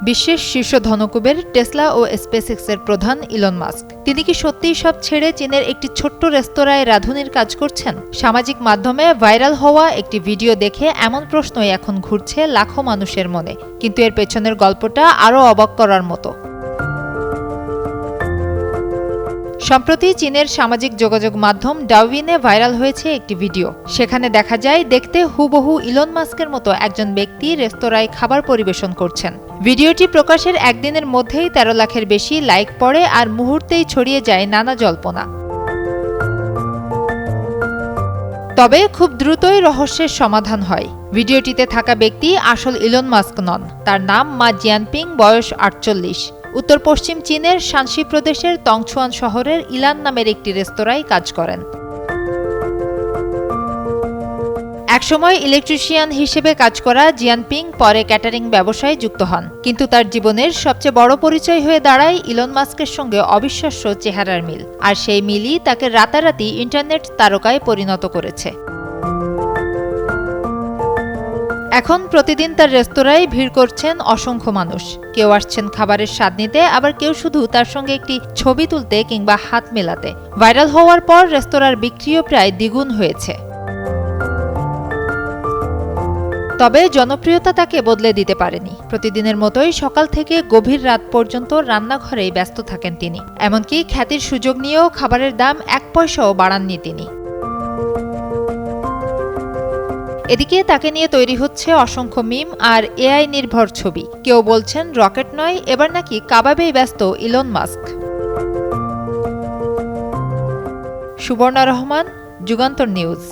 বিশ্বের শীর্ষ ধনকুবের টেসলা ও স্পেসএক্সের প্রধান ইলন মাস্ক তিনি কি সত্যিই সব ছেড়ে চীনের একটি ছোট্ট রেস্তোরাঁয় রাঁধুনির কাজ করছেন? সামাজিক মাধ্যমে ভাইরাল হওয়া একটি ভিডিও দেখে এমন প্রশ্নই এখন ঘুরছে লাখো মানুষের মনে, কিন্তু এর পেছনের গল্পটা আরও অবাক করার মতো। সম্প্রতি চীনের সামাজিক যোগাযোগ মাধ্যম ডাওয়িনে ভাইরাল হয়েছে একটি ভিডিও। সেখানে দেখা যায় দেখতে হুবহু ইলন মাস্কের মতো একজন ব্যক্তি রেস্তোরাঁয় খাবার পরিবেশন করছেন। ভিডিওটি প্রকাশের একদিনের মধ্যেই 13 লাখের বেশি লাইক পড়ে আর মুহূর্তেই ছড়িয়ে যায় নানা জল্পনা। তবে খুব দ্রুতই রহস্যের সমাধান হয়। ভিডিওটিতে থাকা ব্যক্তি আসল ইলন মাস্ক নন, তার নাম মা জিয়ানপিং, বয়স 48। উত্তর পশ্চিম চীনের শানসি প্রদেশের তংছুয়ান শহরের ইলান নামের একটি রেস্তোরাঁয় কাজ করেন। একসময় ইলেকট্রিশিয়ান হিসেবে কাজ করা জিয়ানপিং পরে ক্যাটারিং ব্যবসায় যুক্ত হন, কিন্তু তার জীবনের সবচেয়ে বড় পরিচয় হয়ে দাঁড়ায় ইলন মাস্কের সঙ্গে অবিশ্বাস্য চেহারার মিল, আর সেই মিলই তাকে রাতারাতি ইন্টারনেট তারকায় পরিণত করেছে। এখন প্রতিদিন তার রেস্তোরাঁয় ভিড় করছেন অসংখ্য মানুষ। কেউ আসছেন খাবারের স্বাদ নিতে, আবার কেউ শুধু তার সঙ্গে একটি ছবি তুলতে কিংবা হাত মেলাতে। ভাইরাল হওয়ার পর রেস্তোরাঁর বিক্রিও প্রায় দ্বিগুণ হয়েছে। তবে জনপ্রিয়তা তাকে বদলে দিতে পারেনি। প্রতিদিনের মতোই সকাল থেকে গভীর রাত পর্যন্ত রান্নাঘরেই ব্যস্ত থাকেন তিনি। এমনকি খ্যাতির সুযোগ নিয়েও খাবারের দাম 1 পয়সাও বাড়াননি তিনি। এদিকে তাকে নিয়ে তৈরি হচ্ছে অসংখ্য মিম আর এআই নির্ভর ছবি। কেউ বলছেন রকেট নয়, এবার নাকি কাবাবেই ব্যস্ত Elon Musk. Subarna Rahman, Jugantor news.